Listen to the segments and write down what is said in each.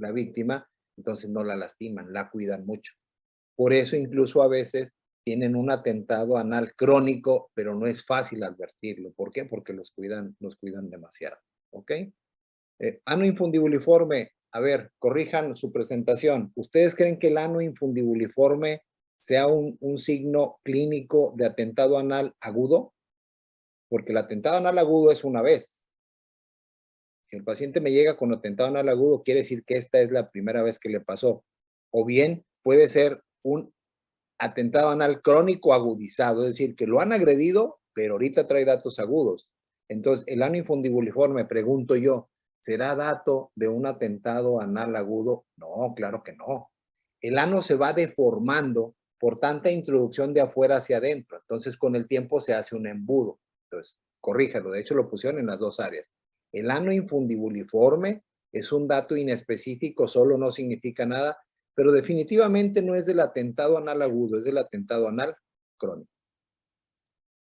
la víctima, entonces no la lastiman, la cuidan mucho. Por eso incluso a veces tienen un atentado anal crónico, pero no es fácil advertirlo. ¿Por qué? Porque los cuidan demasiado, ¿ok? Ano infundibuliforme, a ver, corrijan su presentación. ¿Ustedes creen que el ano infundibuliforme sea un signo clínico de atentado anal agudo? Porque el atentado anal agudo es una vez. Si el paciente me llega con atentado anal agudo, quiere decir que esta es la primera vez que le pasó. O bien puede ser un atentado anal crónico agudizado, es decir, que lo han agredido, pero ahorita trae datos agudos. Entonces, el ano infundibuliforme, pregunto yo, ¿será dato de un atentado anal agudo? No, claro que no. El ano se va deformando por tanta introducción de afuera hacia adentro. Entonces, con el tiempo se hace un embudo. Entonces, corríjalo. De hecho, lo pusieron en las dos áreas. El ano infundibuliforme es un dato inespecífico, solo no significa nada, pero definitivamente no es del atentado anal agudo, es del atentado anal crónico.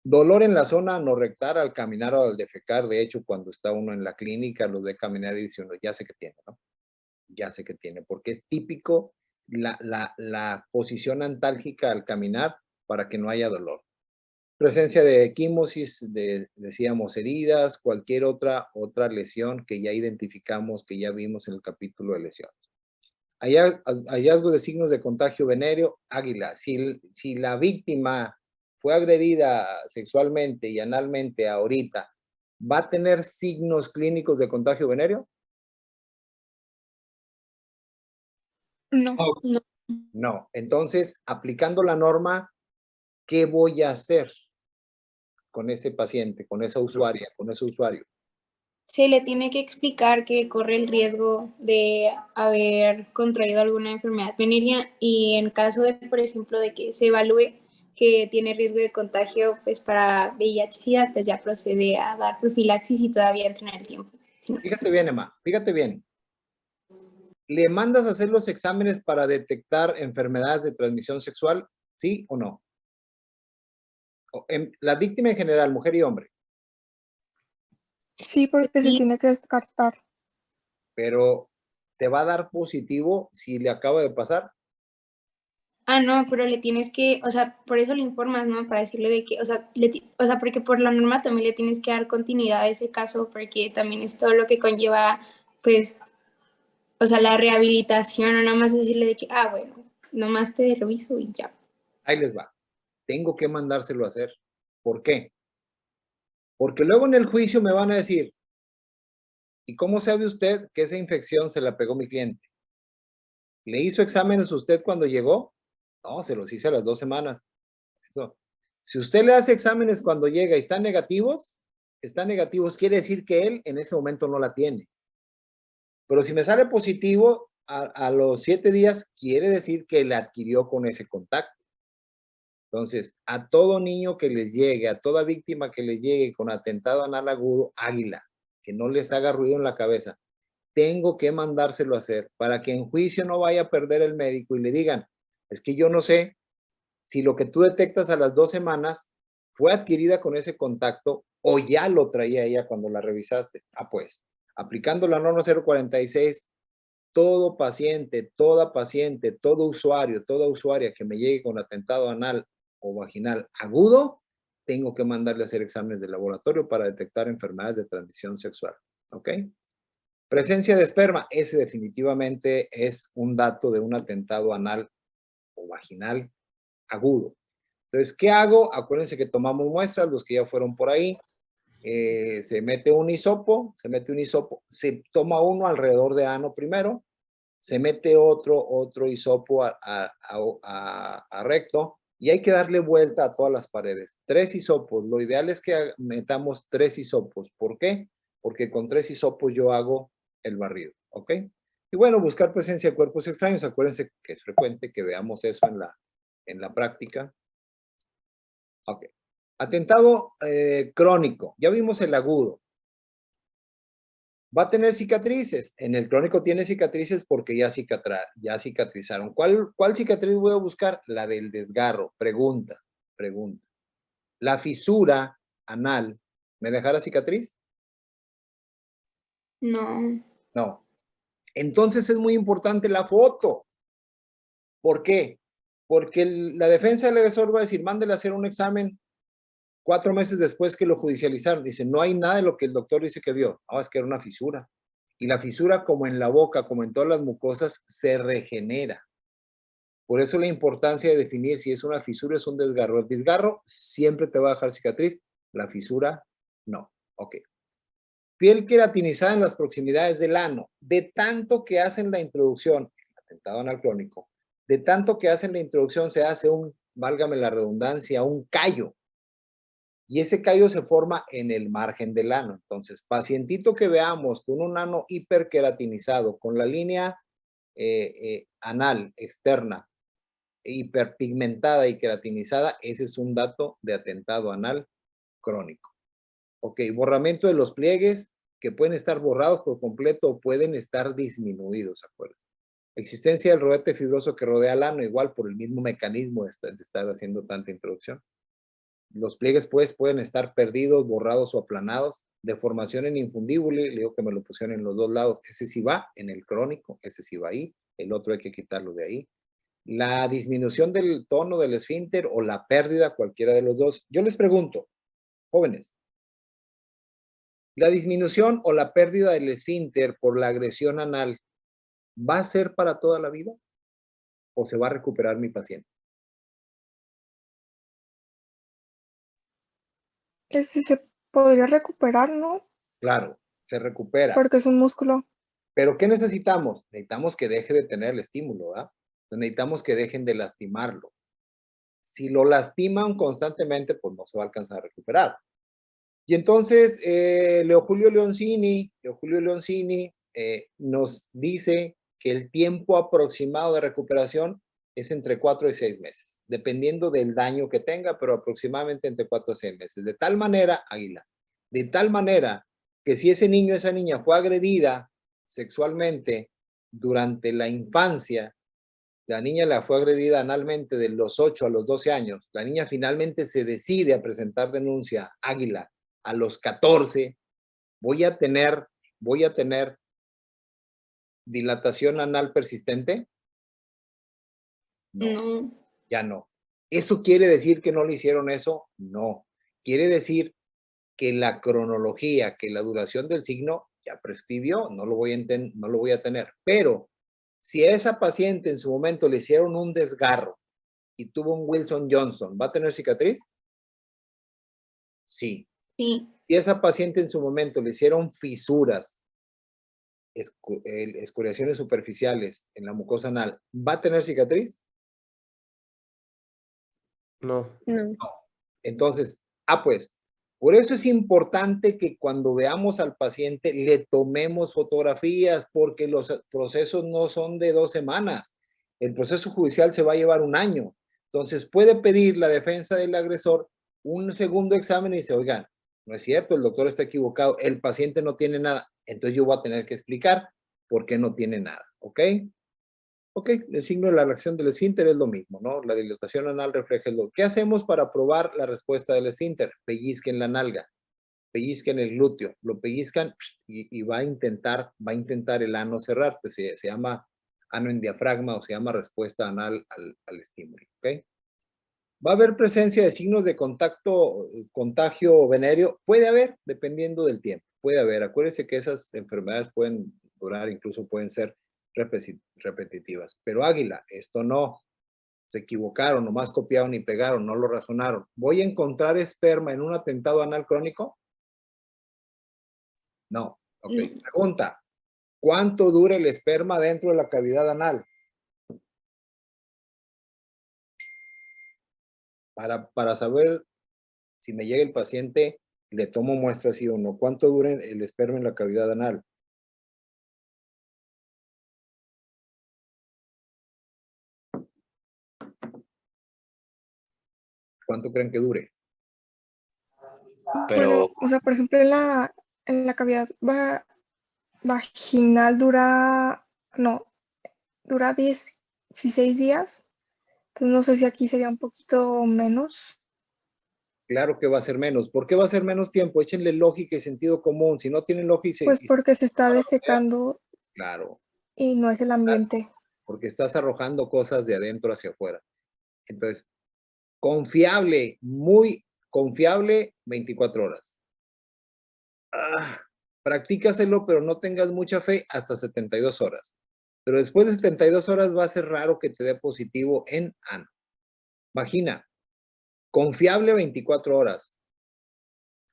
Dolor en la zona anorrectal al caminar o al defecar. De hecho, cuando está uno en la clínica, lo de caminar y dice uno, ya sé que tiene, ¿no? Ya sé que tiene, porque es típico la posición antálgica al caminar para que no haya dolor. Presencia de equimosis, decíamos heridas, cualquier otra lesión que ya identificamos, que ya vimos en el capítulo de lesiones. Hallazgo de signos de contagio venéreo, águila. Si la víctima fue agredida sexualmente y analmente ahorita, ¿va a tener signos clínicos de contagio venéreo? No, no. No. Entonces, aplicando la norma, ¿qué voy a hacer con ese paciente, con esa usuaria, con ese usuario? Se le tiene que explicar que corre el riesgo de haber contraído alguna enfermedad venérea y en caso de, por ejemplo, de que se evalúe que tiene riesgo de contagio pues para VIH-Sida, pues ya procede a dar profilaxis y todavía entra en el tiempo. ¿Sí? Fíjate bien, Emma, fíjate bien. ¿Le mandas a hacer los exámenes para detectar enfermedades de transmisión sexual? ¿Sí o no? La víctima en general, mujer y hombre. Sí, porque se tiene que descartar. Pero ¿te va a dar positivo si le acaba de pasar? Ah, no, pero le tienes que, o sea, por eso le informas, ¿no? Para decirle de que, o sea, porque por la norma también le tienes que dar continuidad a ese caso, porque también es todo lo que conlleva, pues, o sea, la rehabilitación, o nada más decirle de que, ah, bueno, nomás te reviso y ya. Ahí les va. Tengo que mandárselo a hacer. ¿Por qué? Porque luego en el juicio me van a decir, ¿y cómo sabe usted que esa infección se la pegó mi cliente? ¿Le hizo exámenes usted cuando llegó? No, se los hice a las 2 semanas. Eso. Si usted le hace exámenes cuando llega y están negativos, quiere decir que él en ese momento no la tiene. Pero si me sale positivo a los 7 días, quiere decir que la adquirió con ese contacto. Entonces, a todo niño que les llegue, a toda víctima que les llegue con atentado anal agudo, águila, que no les haga ruido en la cabeza, tengo que mandárselo a hacer para que en juicio no vaya a perder el médico y le digan, es que yo no sé si lo que tú detectas a las 2 semanas fue adquirida con ese contacto o ya lo traía ella cuando la revisaste. Ah, pues, aplicando la norma 046, todo paciente, todo usuario, toda usuaria que me llegue con atentado anal o vaginal agudo, tengo que mandarle a hacer exámenes de laboratorio para detectar enfermedades de transmisión sexual. ¿Ok? Presencia de esperma, ese definitivamente es un dato de un atentado anal o vaginal agudo. Entonces, ¿qué hago? Acuérdense que tomamos muestras, los que ya fueron por ahí, se mete un hisopo, se toma uno alrededor de ano primero, se mete otro hisopo a recto y hay que darle vuelta a todas las paredes. 3 hisopos, lo ideal es que metamos 3 hisopos. ¿Por qué? Porque con 3 hisopos yo hago el barrido, ¿ok? Y bueno, buscar presencia de cuerpos extraños, acuérdense que es frecuente que veamos eso en la práctica. Ok. Atentado crónico, ya vimos el agudo. Va a tener cicatrices. En el crónico tiene cicatrices porque ya cicatrizaron. ¿Cuál cicatriz voy a buscar? La del desgarro. Pregunta. ¿La fisura anal me dejará cicatriz? No. No. Entonces es muy importante la foto. ¿Por qué? Porque la defensa del agresor va a decir, mándele a hacer un examen 4 meses después que lo judicializaron. Dice, no hay nada de lo que el doctor dice que vio. Ah, es que era una fisura. Y la fisura, como en la boca, como en todas las mucosas, se regenera. Por eso la importancia de definir si es una fisura o es un desgarro. El desgarro siempre te va a dejar cicatriz, la fisura no. Ok. Piel queratinizada en las proximidades del ano. De tanto que hacen la introducción, atentado anal crónico, de tanto que hacen la introducción se hace un, válgame la redundancia, un callo. Y ese callo se forma en el margen del ano. Entonces, pacientito que veamos con un ano hiperqueratinizado, con la línea anal externa, hiperpigmentada y queratinizada, ese es un dato de atentado anal crónico. Ok, borramiento de los pliegues que pueden estar borrados por completo o pueden estar disminuidos, acuérdense. Existencia del rodete fibroso que rodea el ano, igual por el mismo mecanismo de estar haciendo tanta introducción. Los pliegues pues pueden estar perdidos, borrados o aplanados. Deformación en infundíbula, le digo que me lo pusieron en los dos lados. Ese sí va en el crónico, ese sí va ahí. El otro hay que quitarlo de ahí. La disminución del tono del esfínter o la pérdida, cualquiera de los dos. Yo les pregunto, jóvenes, ¿la disminución o la pérdida del esfínter por la agresión anal va a ser para toda la vida o se va a recuperar mi paciente? Se podría recuperar, ¿no? Claro, se recupera. Porque es un músculo. ¿Pero qué necesitamos? Necesitamos que deje de tener el estímulo, ¿verdad? Necesitamos que dejen de lastimarlo. Si lo lastiman constantemente, pues no se va a alcanzar a recuperar. Y entonces, Leo Julio Leoncini nos dice que el tiempo aproximado de recuperación es entre 4 y 6 meses, dependiendo del daño que tenga, pero aproximadamente entre 4 a 6 meses. De tal manera, Águila, de tal manera que si ese niño o esa niña fue agredida sexualmente durante la infancia, la niña la fue agredida analmente de los 8 a los 12 años, la niña finalmente se decide a presentar denuncia, Águila, a los 14, voy a tener dilatación anal persistente. No, No. ya no. ¿Eso quiere decir que no le hicieron eso? No. Quiere decir que la cronología, que la duración del signo ya prescribió, no lo voy a tener. Pero si a esa paciente en su momento le hicieron un desgarro y tuvo un Wilson Johnson, ¿va a tener cicatriz? Sí. Sí. Si a esa paciente en su momento le hicieron fisuras, escoriaciones superficiales en la mucosa anal, ¿va a tener cicatriz? No. No. Entonces, pues, por eso es importante que cuando veamos al paciente le tomemos fotografías, porque los procesos no son de 2 semanas. El proceso judicial se va a llevar 1 año. Entonces, puede pedir la defensa del agresor un segundo examen y dice, oigan, no es cierto, el doctor está equivocado, el paciente no tiene nada. Entonces, yo voy a tener que explicar por qué no tiene nada, ¿ok? Ok, el signo de la reacción del esfínter es lo mismo, ¿no? La dilatación anal refleja lo. ¿Qué hacemos para probar la respuesta del esfínter? Pellizquen la nalga, pellizquen el glúteo, lo pellizcan y va a intentar el ano cerrarte. Se llama ano en diafragma o se llama respuesta anal al estímulo, ¿ok? ¿Va a haber presencia de signos de contagio venéreo? Puede haber, dependiendo del tiempo. Puede haber. Acuérdense que esas enfermedades pueden durar, incluso pueden ser repetitivas. Pero Águila, esto no. Se equivocaron, nomás copiaron y pegaron, no lo razonaron. ¿Voy a encontrar esperma en un atentado anal crónico? No. Ok. Pregunta. ¿Cuánto dura el esperma dentro de la cavidad anal? Para saber si me llega el paciente, le tomo muestra sí o no. ¿Cuánto dura el esperma en la cavidad anal? ¿Cuánto creen que dure? Pero Bueno, o sea, por ejemplo, en la cavidad vaginal dura 16 días. Entonces no sé si aquí sería un poquito menos. Claro que va a ser menos. ¿Por qué va a ser menos tiempo? Échenle lógica y sentido común. Si no tienen lógica Pues porque se está no, defecando. claro. Y no es el ambiente. porque estás arrojando cosas de adentro hacia afuera. Entonces, confiable, muy confiable, 24 horas. Practícaselo, pero no tengas mucha fe hasta 72 horas. Pero después de 72 horas va a ser raro que te dé positivo en ano. Imagina, confiable 24 horas,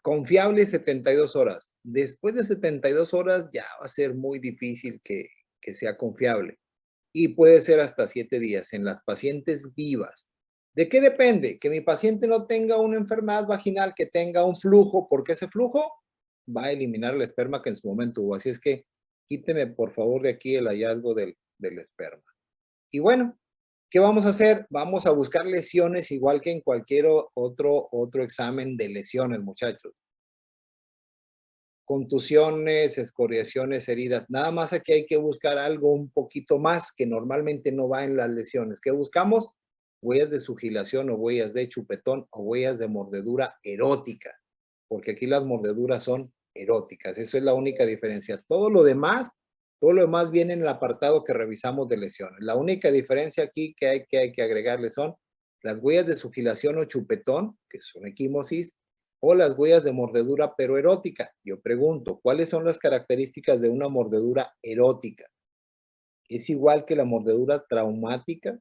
confiable 72 horas. Después de 72 horas ya va a ser muy difícil que sea confiable. Y puede ser hasta 7 días en las pacientes vivas. ¿De qué depende? Que mi paciente no tenga una enfermedad vaginal, que tenga un flujo, porque ese flujo va a eliminar el esperma que en su momento hubo. Así es que quíteme por favor de aquí el hallazgo del esperma. Y bueno, ¿qué vamos a hacer? Vamos a buscar lesiones igual que en cualquier otro examen de lesiones, muchachos. Contusiones, escoriaciones, heridas. Nada más aquí hay que buscar algo un poquito más que normalmente no va en las lesiones. ¿Qué buscamos? Huellas de sugilación o huellas de chupetón o huellas de mordedura erótica, porque aquí las mordeduras son eróticas. Eso es la única diferencia. Todo lo demás viene en el apartado que revisamos de lesiones. La única diferencia aquí que hay que agregarle son las huellas de sugilación o chupetón, que son equimosis, o las huellas de mordedura pero erótica. Yo pregunto, ¿cuáles son las características de una mordedura erótica? ¿Es igual que la mordedura traumática?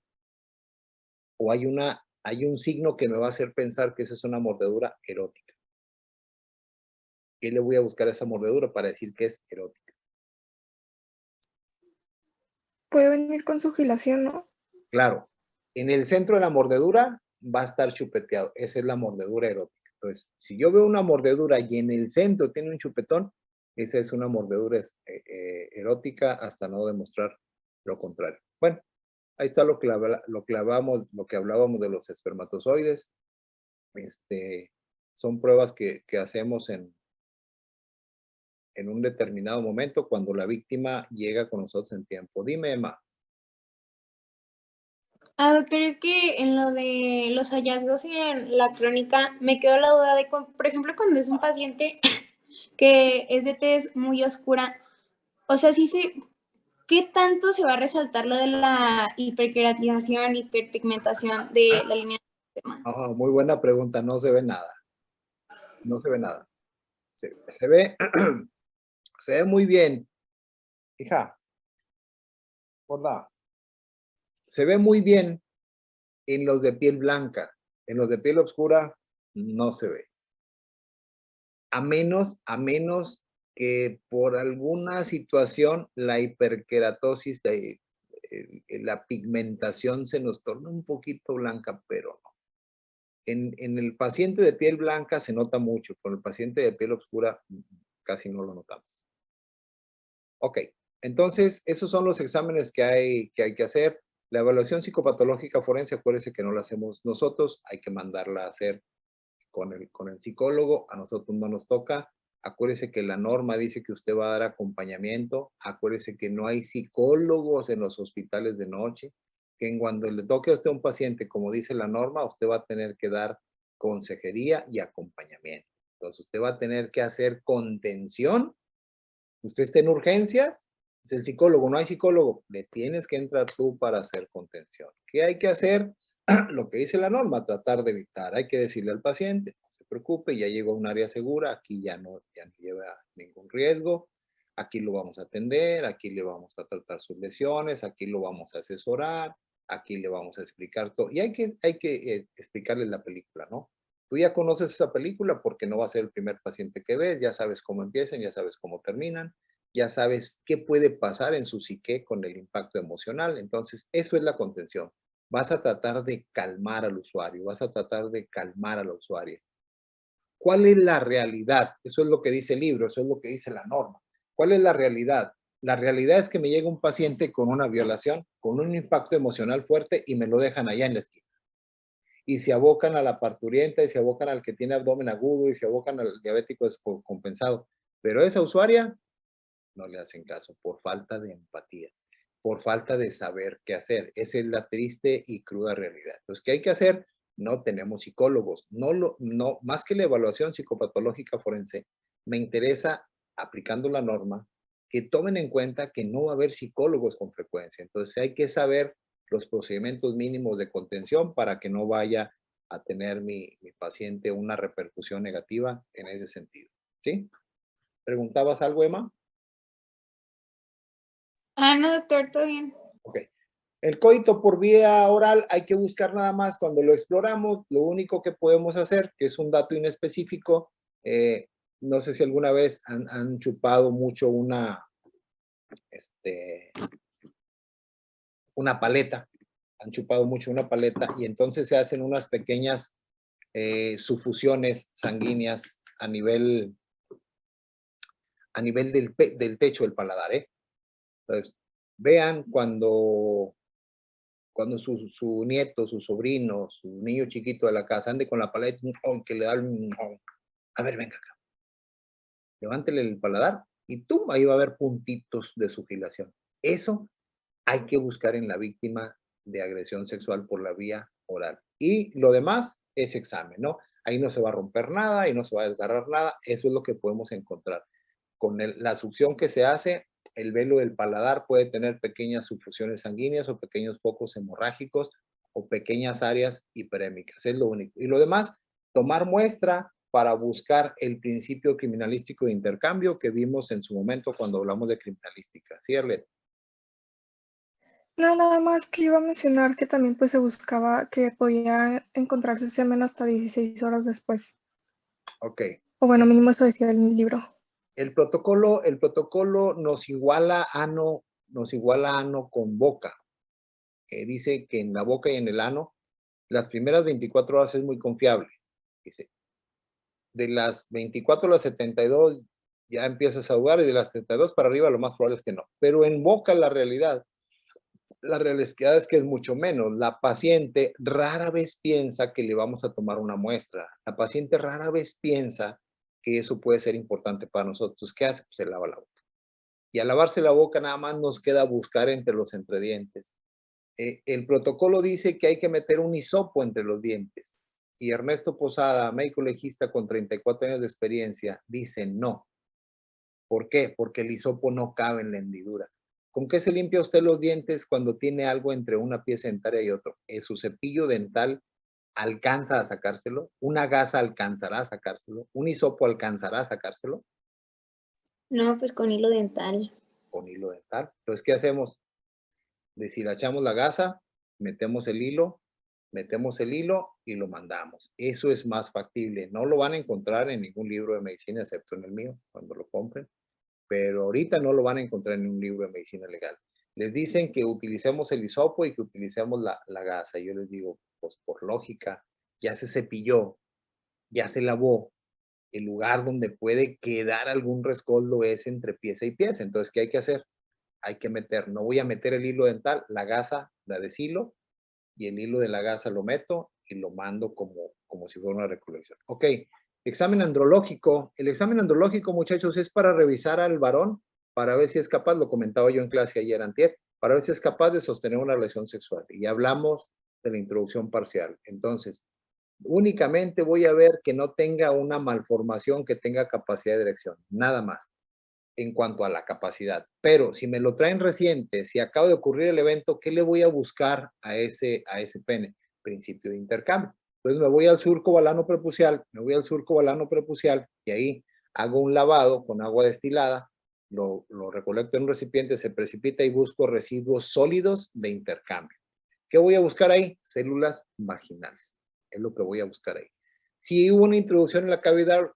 ¿O hay un signo que me va a hacer pensar que esa es una mordedura erótica? ¿Qué le voy a buscar a esa mordedura para decir que es erótica? Puede venir con sugilación, ¿no? Claro, en el centro de la mordedura va a estar chupeteado. Esa es la mordedura erótica. Entonces, si yo veo una mordedura y en el centro tiene un chupetón, esa es una mordedura erótica hasta no demostrar lo contrario. Bueno, ahí está lo que hablábamos de los espermatozoides. Son pruebas que hacemos en un determinado momento cuando la víctima llega con nosotros en tiempo. Dime, Emma. Doctor, es que en lo de los hallazgos en la crónica me quedó la duda de, por ejemplo, cuando es un paciente que es de tez muy oscura, o sea, ¿qué tanto se va a resaltar lo de la hiperqueratización, hiperpigmentación de la línea del tema? Muy buena pregunta. No se ve nada. No se ve nada. Se ve, se ve muy bien. Hija, gorda. Se ve muy bien en los de piel blanca. En los de piel oscura no se ve. A menos que por alguna situación la hiperkeratosis, la pigmentación se nos torne un poquito blanca, pero no. En el paciente de piel blanca se nota mucho, con el paciente de piel oscura casi no lo notamos. Ok, entonces esos son los exámenes que hay que hacer. La evaluación psicopatológica forense, acuérdense que no la hacemos nosotros, hay que mandarla a hacer con el psicólogo, a nosotros no nos toca. Acuérdese que la norma dice que usted va a dar acompañamiento. Acuérdese que no hay psicólogos en los hospitales de noche, que en cuando le toque a usted un paciente, como dice la norma, usted va a tener que dar consejería y acompañamiento. Entonces, usted va a tener que hacer contención. Usted está en urgencias, es el psicólogo, no hay psicólogo, le tienes que entrar tú para hacer contención. ¿Qué hay que hacer? Lo que dice la norma, tratar de evitar. Hay que decirle al paciente, no se preocupe, ya llegó a un área segura, aquí ya no lleva ningún riesgo, aquí lo vamos a atender, aquí le vamos a tratar sus lesiones, aquí lo vamos a asesorar, aquí le vamos a explicar todo. Y hay que explicarle la película, ¿no? Tú ya conoces esa película porque no va a ser el primer paciente que ves, ya sabes cómo empiezan, ya sabes cómo terminan, ya sabes qué puede pasar en su psique con el impacto emocional. Entonces, eso es la contención. Vas a tratar de calmar al usuario, vas a tratar de calmar a la usuaria. ¿Cuál es la realidad? Eso es lo que dice el libro, eso es lo que dice la norma. ¿Cuál es la realidad? La realidad es que me llega un paciente con una violación, con un impacto emocional fuerte y me lo dejan allá en la esquina. Y se abocan a la parturienta y se abocan al que tiene abdomen agudo y se abocan al diabético descompensado. Pero esa usuaria no le hacen caso por falta de empatía, por falta de saber qué hacer. Esa es la triste y cruda realidad. Entonces, ¿qué hay que hacer? No tenemos psicólogos. Más que la evaluación psicopatológica forense, me interesa, aplicando la norma, que tomen en cuenta que no va a haber psicólogos con frecuencia. Entonces hay que saber los procedimientos mínimos de contención para que no vaya a tener mi paciente una repercusión negativa en ese sentido. ¿Sí? ¿Preguntabas algo, Emma? Ah, no, doctor, todo bien. Ok. El coito por vía oral hay que buscar nada más cuando lo exploramos. Lo único que podemos hacer, que es un dato inespecífico, no sé si alguna vez han chupado mucho una paleta, han chupado mucho una paleta y entonces se hacen unas pequeñas sufusiones sanguíneas a nivel del techo del paladar. Entonces, vean cuando su nieto, su sobrino, su niño chiquito de la casa ande con la paleta, que le da a ver, venga acá, levántele el paladar y tú, ahí va a haber puntitos de sugilación. Eso hay que buscar en la víctima de agresión sexual por la vía oral. Y lo demás es examen, ¿no? Ahí no se va a romper nada, ahí no se va a desgarrar nada, eso es lo que podemos encontrar. Con la succión que se hace, el velo del paladar puede tener pequeñas sufusiones sanguíneas o pequeños focos hemorrágicos o pequeñas áreas hiperémicas, es lo único. Y lo demás, tomar muestra para buscar el principio criminalístico de intercambio que vimos en su momento cuando hablamos de criminalística. ¿Sí, Arlet? No, nada más que iba a mencionar que también pues se buscaba que podía encontrarse semen hasta 16 horas después. Ok. O bueno, mínimo eso decía el libro. El protocolo nos iguala ano con boca. Dice que en la boca y en el ano, las primeras 24 horas es muy confiable. Dice, de las 24 a las 72 ya empiezas a dudar y de las 72 para arriba lo más probable es que no. Pero en boca la realidad es que es mucho menos. La paciente rara vez piensa que le vamos a tomar una muestra. La paciente rara vez piensa que eso puede ser importante para nosotros. ¿Qué hace? Pues se lava la boca. Y al lavarse la boca nada más nos queda buscar entre los entredientes. El protocolo dice que hay que meter un hisopo entre los dientes. Y Ernesto Posada, médico legista con 34 años de experiencia, dice no. ¿Por qué? Porque el hisopo no cabe en la hendidura. ¿Con qué se limpia usted los dientes cuando tiene algo entre una pieza dentaria y otro? ¿Su cepillo dental alcanza a sacárselo? ¿Una gasa alcanzará a sacárselo? ¿Un hisopo alcanzará a sacárselo? No, pues con hilo dental. Con hilo dental. Entonces, ¿qué hacemos? Deshilachamos la gasa, metemos el hilo y lo mandamos. Eso es más factible. No lo van a encontrar en ningún libro de medicina, excepto en el mío, cuando lo compren. Pero ahorita no lo van a encontrar en un libro de medicina legal. Les dicen que utilicemos el hisopo y que utilicemos la gasa. Yo les digo, pues por lógica, ya se cepilló, ya se lavó. El lugar donde puede quedar algún rescoldo es entre pieza y pieza. Entonces, ¿qué hay que hacer? Hay que meter, no voy a meter el hilo dental, la gasa la deshilo y el hilo de la gasa lo meto y lo mando como si fuera una recolección. Ok, examen andrológico. El examen andrológico, muchachos, es para revisar al varón, para ver si es capaz, lo comentaba yo en clase ayer antier, para ver si es capaz de sostener una relación sexual. Y hablamos de la introducción parcial. Entonces, únicamente voy a ver que no tenga una malformación que tenga capacidad de erección, nada más en cuanto a la capacidad. Pero si me lo traen reciente, si acaba de ocurrir el evento, ¿qué le voy a buscar a ese pene? Principio de intercambio. Entonces me voy al surco balano prepucial, y ahí hago un lavado con agua destilada, lo recolecto en un recipiente, se precipita y busco residuos sólidos de intercambio. ¿Qué voy a buscar ahí? Células vaginales. Es lo que voy a buscar ahí. Si hubo una introducción en la cavidad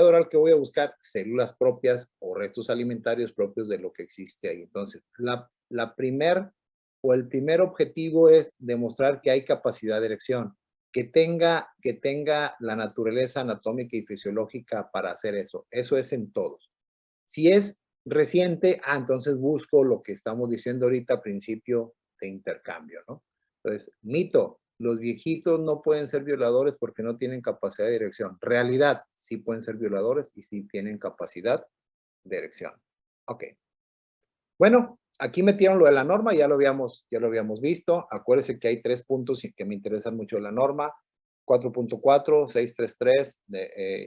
oral, que voy a buscar células propias o restos alimentarios propios de lo que existe ahí. Entonces, el primer objetivo es demostrar que hay capacidad de erección, que tenga la naturaleza anatómica y fisiológica para hacer eso. Eso es en todos. Si es reciente, entonces busco lo que estamos diciendo ahorita, principio de intercambio, ¿no? Entonces, mito, los viejitos no pueden ser violadores porque no tienen capacidad de erección. Realidad, sí pueden ser violadores y sí tienen capacidad de erección. Ok. Bueno, aquí metieron lo de la norma, ya lo habíamos visto. Acuérdense que hay 3 puntos que me interesan mucho de la norma. 4.4, 633,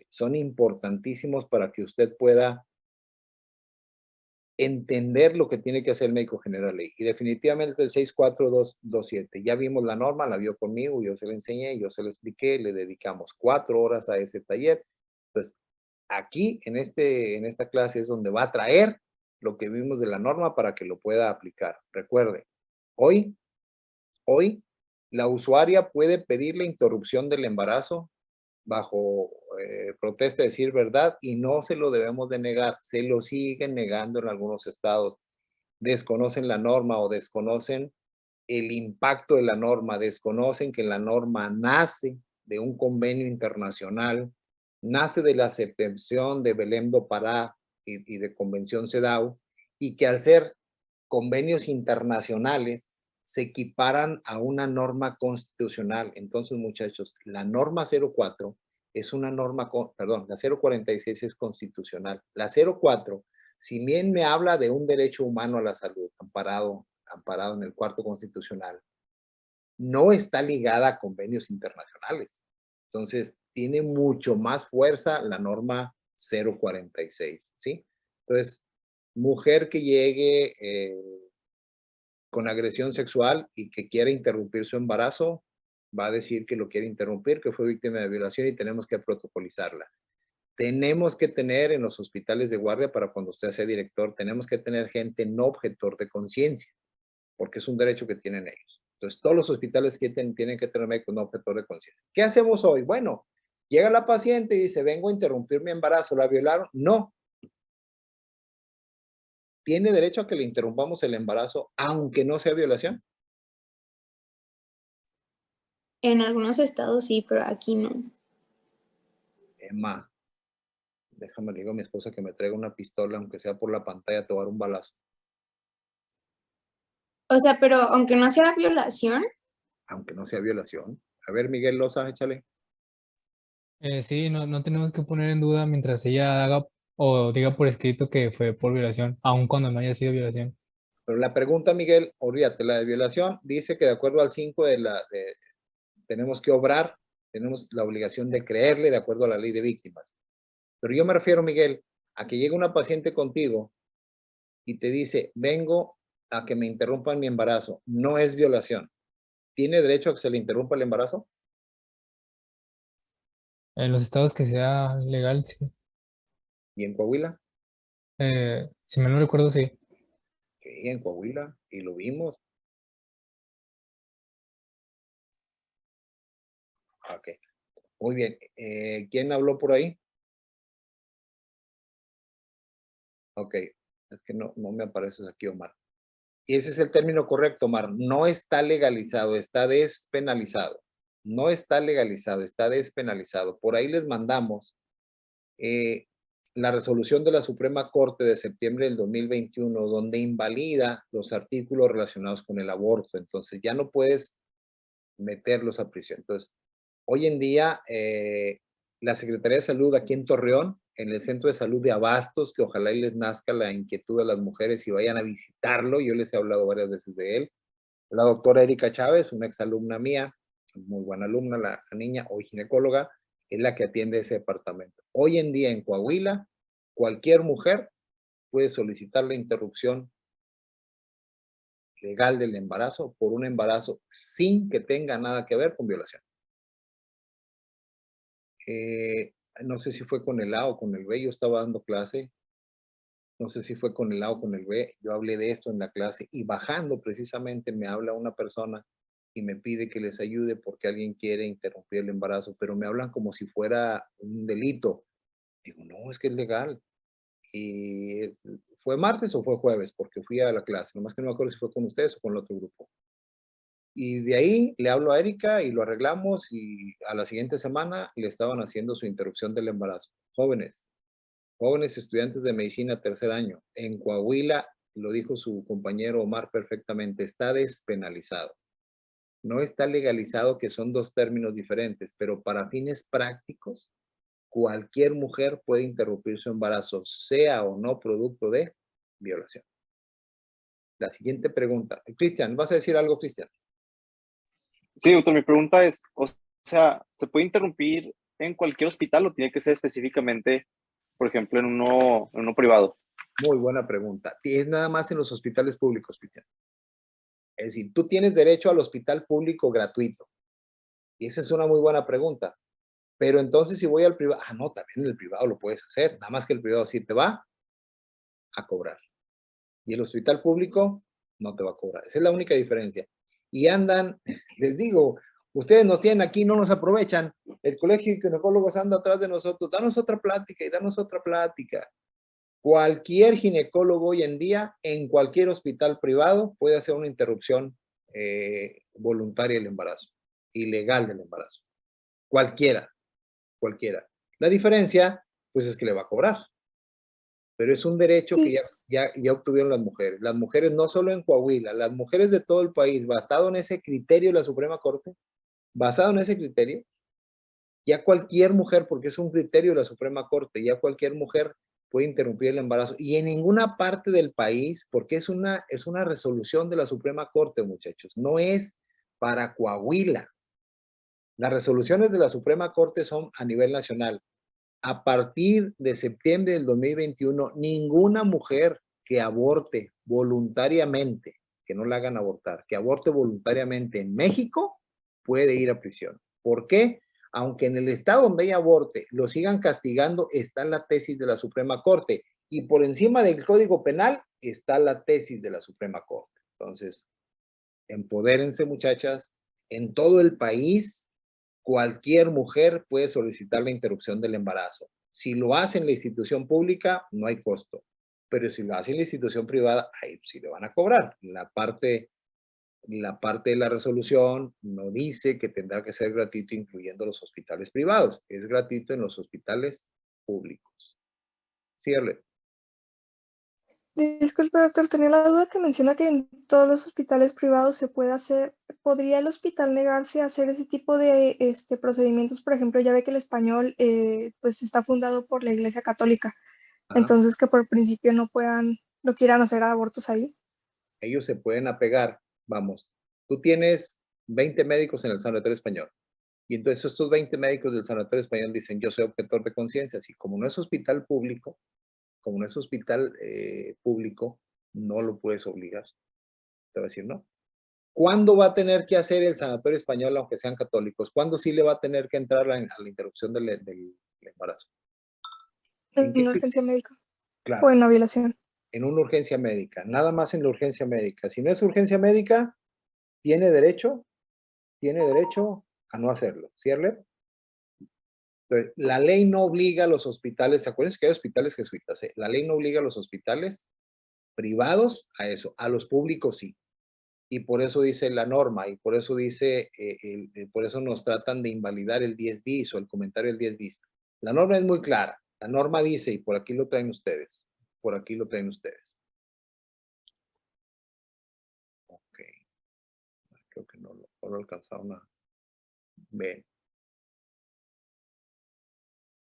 son importantísimos para que usted pueda entender lo que tiene que hacer el médico general y definitivamente el 64227. Ya vimos la norma, la vio conmigo, yo se la enseñé, yo se la expliqué, le dedicamos 4 horas a ese taller. Entonces, aquí en esta clase es donde va a traer lo que vimos de la norma para que lo pueda aplicar. Recuerde, hoy, la usuaria puede pedir la interrupción del embarazo bajo protesta de decir verdad y no se lo debemos de negar, se lo siguen negando en algunos estados. Desconocen la norma o desconocen el impacto de la norma, desconocen que la norma nace de un convenio internacional, nace de la aceptación de Belém do Pará y de Convención CEDAW, y que al ser convenios internacionales se equiparan a una norma constitucional. Entonces, muchachos, la norma 04 es una norma, perdón, la 046 es constitucional. La 04, si bien me habla de un derecho humano a la salud, amparado en el cuarto constitucional, no está ligada a convenios internacionales. Entonces, tiene mucho más fuerza la norma 046, ¿sí? Entonces, mujer que llegue con agresión sexual y que quiera interrumpir su embarazo, va a decir que lo quiere interrumpir, que fue víctima de violación y tenemos que protocolizarla. Tenemos que tener en los hospitales de guardia, para cuando usted sea director, tenemos que tener gente no objetor de conciencia, porque es un derecho que tienen ellos. Entonces, todos los hospitales que tienen que tener médicos no objetor de conciencia. ¿Qué hacemos hoy? Bueno, llega la paciente y dice, vengo a interrumpir mi embarazo, ¿la violaron? No. ¿Tiene derecho a que le interrumpamos el embarazo, aunque no sea violación? En algunos estados sí, pero aquí no. Emma, déjame le digo a mi esposa que me traiga una pistola, aunque sea por la pantalla, te voy a dar un balazo. O sea, pero aunque no sea violación. Aunque no sea violación. A ver, Miguel Loza, échale. Sí, no tenemos que poner en duda mientras ella haga o diga por escrito que fue por violación, aun cuando no haya sido violación. Pero la pregunta, Miguel, olvídate, la de violación dice que de acuerdo al 5 tenemos que obrar, tenemos la obligación de creerle de acuerdo a la ley de víctimas. Pero yo me refiero, Miguel, a que llega una paciente contigo y te dice, vengo a que me interrumpan mi embarazo. No es violación. ¿Tiene derecho a que se le interrumpa el embarazo? En los estados que sea legal, sí. ¿Y en Coahuila? Si mal no recuerdo, sí. Sí, en Coahuila. Y lo vimos. Ok. Muy bien. ¿Quién habló por ahí? Ok. Es que no me apareces aquí, Omar. Y ese es el término correcto, Omar. No está legalizado, está despenalizado. No está legalizado, está despenalizado. Por ahí les mandamos la resolución de la Suprema Corte de septiembre del 2021, donde invalida los artículos relacionados con el aborto. Entonces ya no puedes meterlos a prisión. Entonces, hoy en día, la Secretaría de Salud aquí en Torreón, en el Centro de Salud de Abastos, que ojalá y les nazca la inquietud a las mujeres y vayan a visitarlo, yo les he hablado varias veces de él. La doctora Erika Chávez, una exalumna mía, muy buena alumna, la niña, hoy ginecóloga, es la que atiende ese departamento. Hoy en día en Coahuila, cualquier mujer puede solicitar la interrupción legal del embarazo por un embarazo sin que tenga nada que ver con violación. No sé si fue con el A o con el B, yo estaba dando clase, no sé si fue con el A o con el B, yo hablé de esto en la clase y bajando precisamente me habla una persona y me pide que les ayude porque alguien quiere interrumpir el embarazo, pero me hablan como si fuera un delito. Digo, no, es que es legal. Y ¿fue martes o fue jueves? Porque fui a la clase, nomás que no me acuerdo si fue con ustedes o con el otro grupo. Y de ahí le hablo a Erika y lo arreglamos y a la siguiente semana le estaban haciendo su interrupción del embarazo. Jóvenes estudiantes de medicina tercer año. En Coahuila, lo dijo su compañero Omar perfectamente, está despenalizado. No está legalizado, que son dos términos diferentes, pero para fines prácticos, cualquier mujer puede interrumpir su embarazo, sea o no producto de violación. La siguiente pregunta. Cristian, ¿vas a decir algo, Cristian? Sí, doctor, mi pregunta es, o sea, ¿se puede interrumpir en cualquier hospital o tiene que ser específicamente, por ejemplo, en uno privado? Muy buena pregunta. Es nada más en los hospitales públicos, Cristian. Es decir, tú tienes derecho al hospital público gratuito. Y esa es una muy buena pregunta. Pero entonces si voy al privado, no, también en el privado lo puedes hacer. Nada más que el privado sí te va a cobrar. Y el hospital público no te va a cobrar. Esa es la única diferencia. Y andan, les digo, ustedes nos tienen aquí, no nos aprovechan. El colegio de ginecólogos anda atrás de nosotros. Danos otra plática y danos otra plática. Cualquier ginecólogo hoy en día, en cualquier hospital privado, puede hacer una interrupción voluntaria del embarazo, ilegal del embarazo. Cualquiera. La diferencia, pues es que le va a cobrar. Pero es un derecho que ya obtuvieron las mujeres. Las mujeres no solo en Coahuila, las mujeres de todo el país, basado en ese criterio de la Suprema Corte, basado en ese criterio, ya cualquier mujer, porque es un criterio de la Suprema Corte, ya cualquier mujer puede interrumpir el embarazo. Y en ninguna parte del país, porque es una resolución de la Suprema Corte, muchachos, no es para Coahuila. Las resoluciones de la Suprema Corte son a nivel nacional. A partir de septiembre del 2021, ninguna mujer que aborte voluntariamente, que no la hagan abortar, que aborte voluntariamente en México, puede ir a prisión. ¿Por qué? Aunque en el estado donde ella aborte lo sigan castigando, está la tesis de la Suprema Corte. Y por encima del Código Penal está la tesis de la Suprema Corte. Entonces, empodérense, muchachas. En todo el país, cualquier mujer puede solicitar la interrupción del embarazo. Si lo hace en la institución pública, no hay costo. Pero si lo hace en la institución privada, ahí sí le van a cobrar. La parte de la resolución no dice que tendrá que ser gratuito, incluyendo los hospitales privados. Es gratuito en los hospitales públicos. Cierre. Disculpe, doctor, tenía la duda que menciona que en todos los hospitales privados se puede hacer. ¿Podría el hospital negarse a hacer ese tipo de procedimientos? Por ejemplo, ya ve que el español pues está fundado por la Iglesia Católica. Ajá. Entonces, que por principio no quieran hacer abortos ahí. Ellos se pueden apegar, vamos, tú tienes 20 médicos en el Sanatorio Español. Y entonces estos 20 médicos del Sanatorio Español dicen, yo soy objetor de conciencia. Así como no es hospital público, no lo puedes obligar. Te va a decir, no. ¿Cuándo va a tener que hacer el Sanatorio Español, aunque sean católicos? ¿Cuándo sí le va a tener que entrar a la interrupción del embarazo? En una urgencia médica. Claro. O en una violación. En una urgencia médica, nada más en la urgencia médica. Si no es urgencia médica, tiene derecho a no hacerlo, ¿cierto? Entonces, la ley no obliga a los hospitales, acuérdense que hay hospitales jesuitas, la ley no obliga a los hospitales privados a eso, a los públicos sí. Y por eso dice la norma, y por eso dice, por eso nos tratan de invalidar el 10 bis o el comentario del 10 bis. La norma es muy clara. La norma dice, y por aquí lo traen ustedes, Ok. Creo que no lo alcanzaron a ver.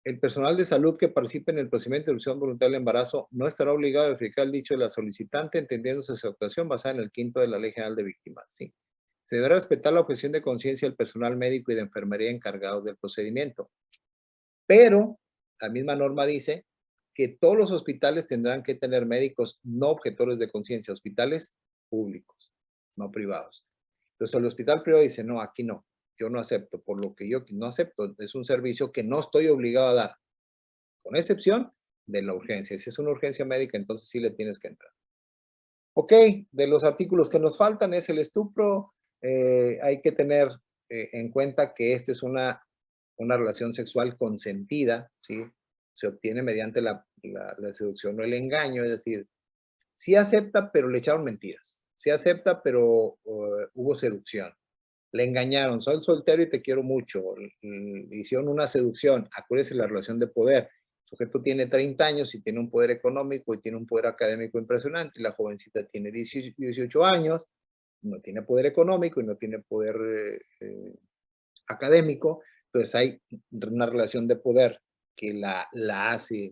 El personal de salud que participe en el procedimiento de interrupción voluntaria del embarazo no estará obligado a verificar el dicho de la solicitante, entendiéndose su actuación basada en el 5º de la Ley General de Víctimas. ¿Sí? Se deberá respetar la objeción de conciencia del personal médico y de enfermería encargados del procedimiento. Pero la misma norma dice que todos los hospitales tendrán que tener médicos no objetores de conciencia, hospitales públicos, no privados. Entonces el hospital privado dice, no, aquí no. Yo no acepto, por lo que yo no acepto, es un servicio que no estoy obligado a dar, con excepción de la urgencia. Si es una urgencia médica, entonces sí le tienes que entrar. Ok, de los artículos que nos faltan es el estupro. Hay que tener en cuenta que esta es una relación sexual consentida, ¿sí? Se obtiene mediante la seducción o el engaño, es decir, sí acepta, pero le echaron mentiras. Sí acepta, pero hubo seducción. Le engañaron, soy soltero y te quiero mucho. Hicieron una seducción. Acuérdese la relación de poder. El sujeto tiene 30 años y tiene un poder económico y tiene un poder académico impresionante. Y la jovencita tiene 18 años, no tiene poder económico y no tiene poder académico. Entonces hay una relación de poder que la hace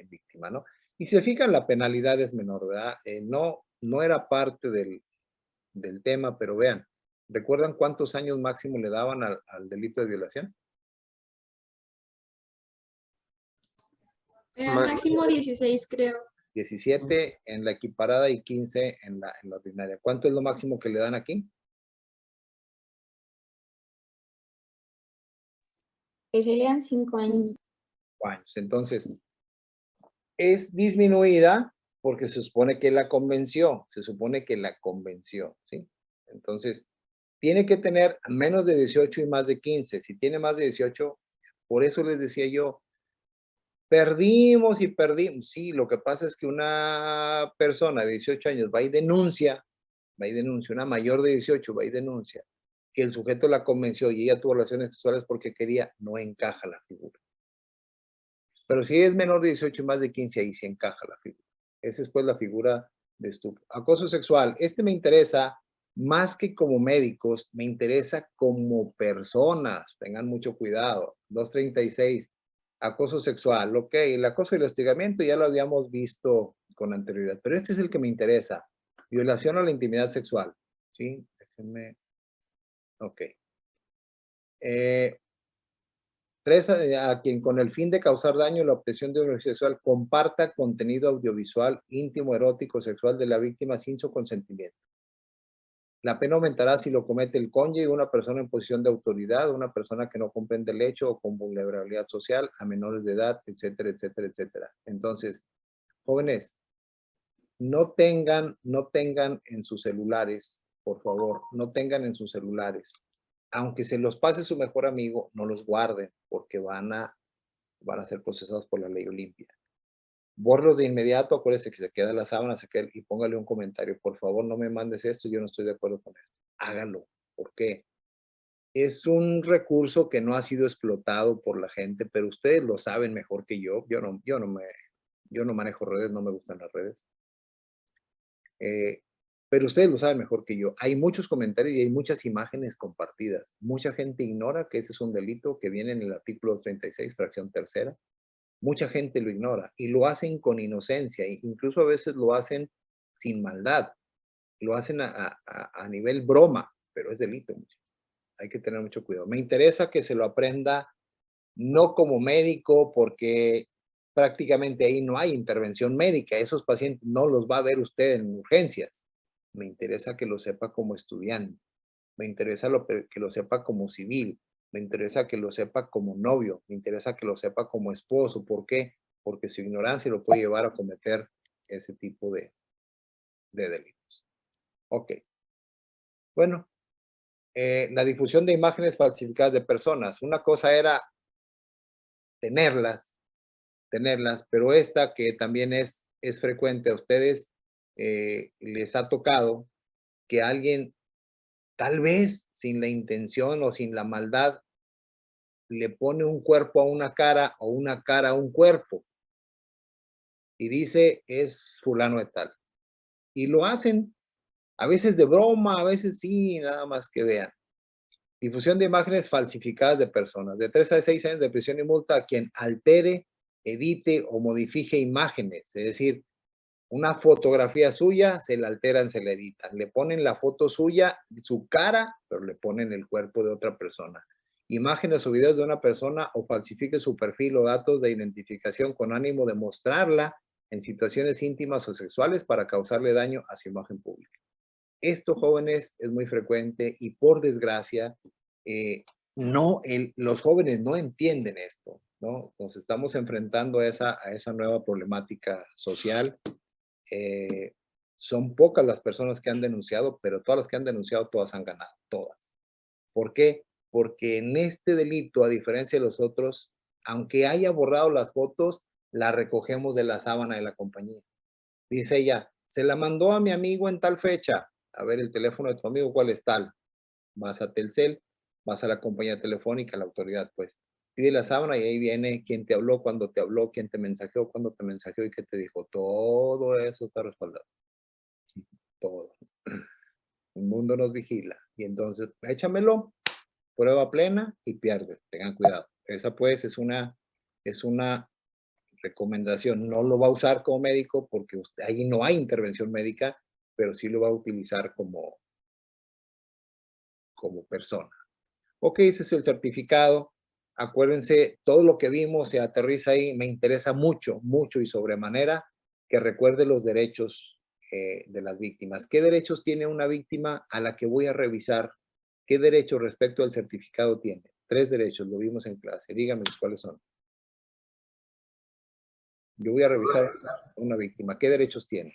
víctima, ¿no? Y si se fijan, la penalidad es menor, ¿verdad? No era parte del tema, pero vean, ¿recuerdan cuántos años máximo le daban al delito de violación? Máximo 16, creo. 17 en la equiparada y 15 en la ordinaria. ¿Cuánto es lo máximo que le dan aquí? Que se le dan 5 años. 5 años. Entonces, es disminuida porque se supone que la convenció, ¿sí? Entonces, tiene que tener menos de 18 y más de 15. Si tiene más de 18, por eso les decía yo, perdimos y perdimos. Sí, lo que pasa es que una persona de 18 años va y denuncia, una mayor de 18 va y denuncia, que el sujeto la convenció y ella tuvo relaciones sexuales porque quería, no encaja la figura. Pero si es menor de 18 y más de 15, ahí sí encaja la figura. Esa es pues la figura de estupro. Acoso sexual. Me interesa más que como médicos, me interesa como personas. Tengan mucho cuidado. 236. Acoso sexual. Ok, el acoso y el hostigamiento ya lo habíamos visto con anterioridad, pero este es el que me interesa. Violación a la intimidad sexual. ¿Sí? Déjenme. Ok. 3, a quien con el fin de causar daño o la obtención de un beneficio sexual comparta contenido audiovisual, íntimo, erótico, sexual de la víctima sin su consentimiento. La pena aumentará si lo comete el cónyuge, una persona en posición de autoridad, una persona que no comprende el hecho o con vulnerabilidad social, a menores de edad, etcétera, etcétera, etcétera. Entonces, jóvenes, no tengan en sus celulares, por favor, no tengan en sus celulares, aunque se los pase su mejor amigo, no los guarden, porque van a ser procesados por la ley Olimpia. Bórrelos de inmediato, acuérdese que se queda la sábana, y póngale un comentario, por favor, no me mandes esto, yo no estoy de acuerdo con esto. Hágalo. ¿Por qué? Es un recurso que no ha sido explotado por la gente, pero ustedes lo saben mejor que yo. Yo no manejo redes, no me gustan las redes. Pero ustedes lo saben mejor que yo. Hay muchos comentarios y hay muchas imágenes compartidas. Mucha gente ignora que ese es un delito que viene en el artículo 36, fracción tercera. Mucha gente lo ignora y lo hacen con inocencia, incluso a veces lo hacen sin maldad, lo hacen a nivel broma, pero es delito. Hay que tener mucho cuidado. Me interesa que se lo aprenda no como médico, porque prácticamente ahí no hay intervención médica. Esos pacientes no los va a ver usted en urgencias. Me interesa que lo sepa como estudiante. Me interesa que lo sepa como civil. Me interesa que lo sepa como novio. Me interesa que lo sepa como esposo. ¿Por qué? Porque su ignorancia lo puede llevar a cometer ese tipo de delitos. Ok. Bueno, la difusión de imágenes falsificadas de personas. Una cosa era tenerlas, pero esta que también es frecuente a ustedes, les ha tocado que alguien, tal vez sin la intención o sin la maldad, le pone un cuerpo a una cara o una cara a un cuerpo y dice es fulano de tal. Y lo hacen, a veces de broma, a veces sí, nada más que vean. Difusión de imágenes falsificadas de personas. De 3 a 6 años de prisión y multa a quien altere, edite o modifique imágenes. Es decir, una fotografía suya, se la alteran, se la editan. Le ponen la foto suya, su cara, pero le ponen el cuerpo de otra persona. Imágenes o videos de una persona o falsifique su perfil o datos de identificación con ánimo de mostrarla en situaciones íntimas o sexuales para causarle daño a su imagen pública. Esto, jóvenes, es muy frecuente y por desgracia, los jóvenes no entienden esto, ¿no? Nos estamos enfrentando a esa nueva problemática social. Son pocas las personas que han denunciado, pero todas las que han denunciado, todas han ganado, todas. ¿Por qué? Porque en este delito, a diferencia de los otros, aunque haya borrado las fotos, la recogemos de la sábana de la compañía. Dice ella, se la mandó a mi amigo en tal fecha. A ver, el teléfono de tu amigo, ¿cuál es tal? Vas a Telcel, vas a la compañía telefónica, a la autoridad, pues. Pide la sábana y ahí viene quién te habló, cuándo te habló, quién te mensajeó, cuándo te mensajeó y qué te dijo. Todo eso está respaldado. Todo. El mundo nos vigila. Y entonces, échamelo, prueba plena y pierdes. Tengan cuidado. Esa pues es una recomendación. No lo va a usar como médico porque ahí no hay intervención médica, pero sí lo va a utilizar como persona. Ok, ese es el certificado. Acuérdense, todo lo que vimos se aterriza ahí. Me interesa mucho, mucho y sobremanera que recuerde los derechos de las víctimas. ¿Qué derechos tiene una víctima a la que voy a revisar? ¿Qué derechos respecto al certificado tiene? 3 derechos, lo vimos en clase. Díganme cuáles son. Yo voy a revisar a una víctima. ¿Qué derechos tiene?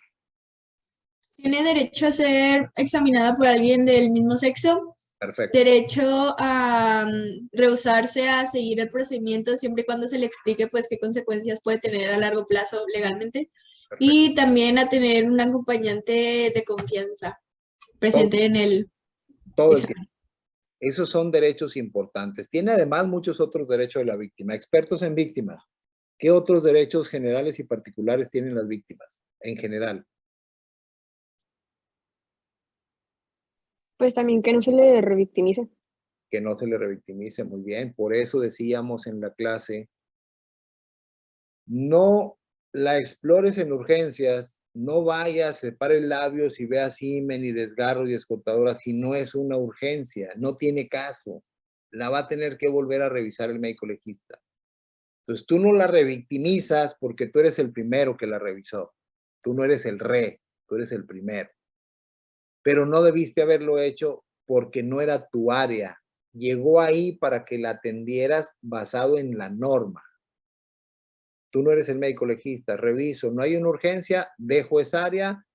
Tiene derecho a ser examinada por alguien del mismo sexo, Perfecto. derecho a rehusarse a seguir el procedimiento siempre y cuando se le explique pues qué consecuencias puede tener a largo plazo legalmente, Perfecto. y también a tener un acompañante de confianza presente en el Todo el examen. tiempo. Esos son derechos importantes. Tiene además muchos otros derechos de la víctima. Expertos en víctimas. ¿Qué otros derechos generales y particulares tienen las víctimas en general? Pues también que no se le revictimice. Que no se le revictimice. Muy bien. Por eso decíamos en la clase, no la explores en urgencias, no vayas, separe labios y vea himen y desgarros y escotadoras si no es una urgencia, no tiene caso. La va a tener que volver a revisar el médico legista. Entonces tú no la revictimizas porque tú eres el primero que la revisó. Tú no eres el rey, tú eres el primero. Pero no debiste haberlo hecho porque no era tu área. Llegó ahí para que la atendieras basado en la norma. Tú no eres el médico legista, reviso, no hay una urgencia, dejo esa área,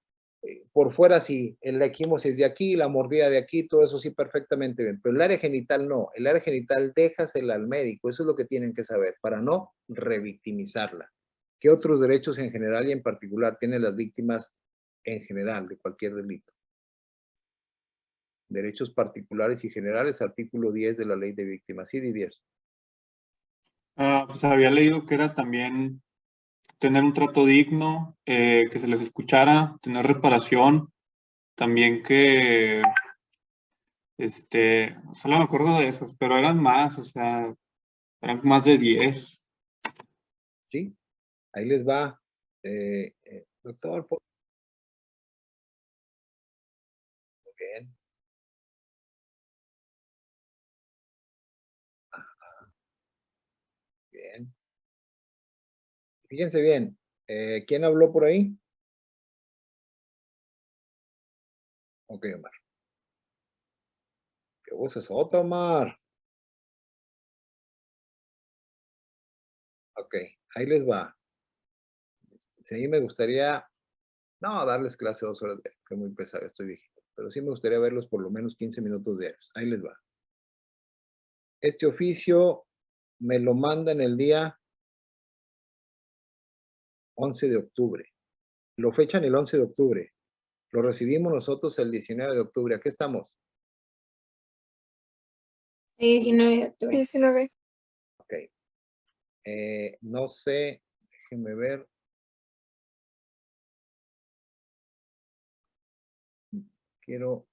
por fuera sí, la equimosis de aquí, la mordida de aquí, todo eso sí perfectamente bien, pero el área genital no, el área genital déjasela al médico, eso es lo que tienen que saber, para no revictimizarla. ¿Qué otros derechos en general y en particular tienen las víctimas en general de cualquier delito? Derechos particulares y generales, artículo 10 de la ley de víctimas. Sí, Didier. Pues había leído que era también tener un trato digno, que se les escuchara, tener reparación, también que, solo me acuerdo de esos, pero eran más, o sea, eran más de 10. Sí, ahí les va. Doctor, muy bien. Bien. Fíjense bien, ¿quién habló por ahí? Ok, Omar. ¿Qué voz es otra, Omar? Ok, ahí les va. Sí, me gustaría, no, darles clase 2 horas de, que muy pesado, estoy viejito, pero sí me gustaría verlos por lo menos 15 minutos diarios. Ahí les va. Este oficio me lo mandan el día 11 de octubre. Lo fechan el 11 de octubre. Lo recibimos nosotros el 19 de octubre. ¿A qué estamos? 19 de octubre. 19. Ok. No sé, déjenme ver. Quiero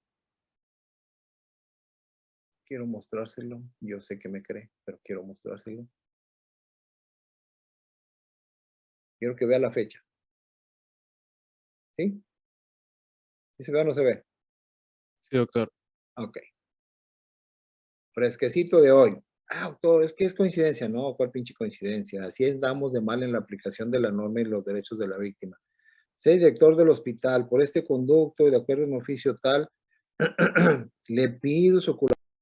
mostrárselo. Yo sé que me cree, pero quiero mostrárselo. Quiero que vea la fecha. ¿Sí? ¿Sí se ve o no se ve? Sí, doctor. Ok. Fresquecito de hoy. Doctor, es que es coincidencia. No, ¿cuál pinche coincidencia? Así andamos de mal en la aplicación de la norma y los derechos de la víctima. Ser director del hospital por este conducto y de acuerdo en oficio tal, le pido su colaboración